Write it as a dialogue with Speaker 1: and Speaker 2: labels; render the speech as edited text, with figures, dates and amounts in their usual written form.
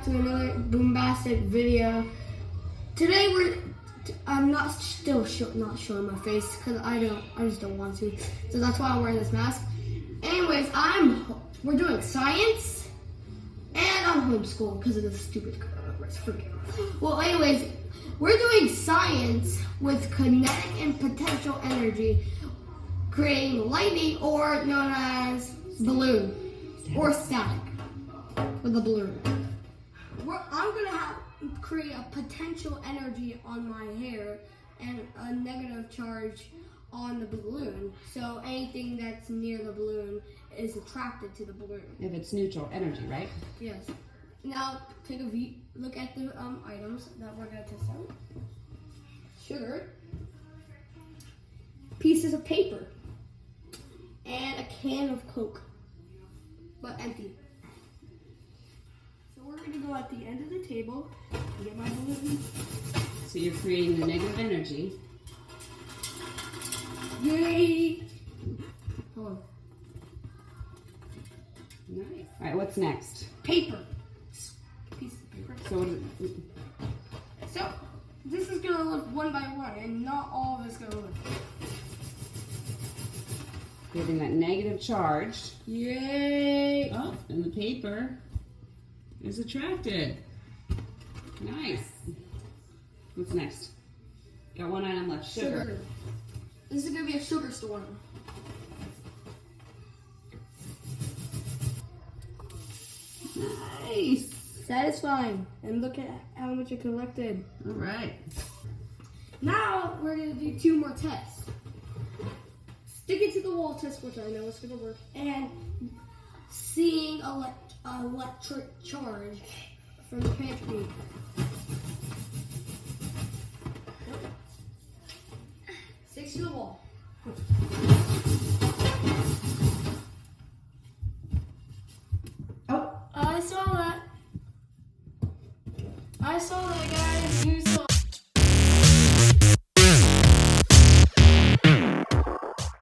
Speaker 1: to another bombastic video. Today I'm not showing my face because I just don't want to. So that's why I'm wearing this mask. Anyways, we're doing science and I'm homeschooled because of this stupid coronavirus. Well, anyways, we're doing science with kinetic and potential energy, creating lightning, or known as balloon, or static with a balloon. I'm gonna create a potential energy on my hair and a negative charge on the balloon. So anything that's near the balloon is attracted to the balloon.
Speaker 2: If it's neutral energy, right?
Speaker 1: Yes. Now take a look at the items that we're gonna test out. Sugar, pieces of paper, and a can of Coke, but empty. So we're gonna go at the end of the table and get my balloon.
Speaker 2: So you're creating the negative energy.
Speaker 1: Yay! Hold on.
Speaker 2: Nice. All right, what's next?
Speaker 1: Paper. Pieces of paper. So this is gonna lift one by one, and not all of it's gonna lift.
Speaker 2: Getting that negative charge.
Speaker 1: Yay!
Speaker 2: Oh, and the paper is attracted. Nice. What's next? Got one item left. Sugar.
Speaker 1: This is gonna be a sugar storm.
Speaker 2: Nice.
Speaker 1: Satisfying. And look at how much it collected.
Speaker 2: All right.
Speaker 1: Now we're gonna do 2 more tests. Stick it to the wall test, which I know is gonna work, and seeing electric charge from the pantry. Stick to the wall.
Speaker 2: Oh,
Speaker 1: I saw that, guys.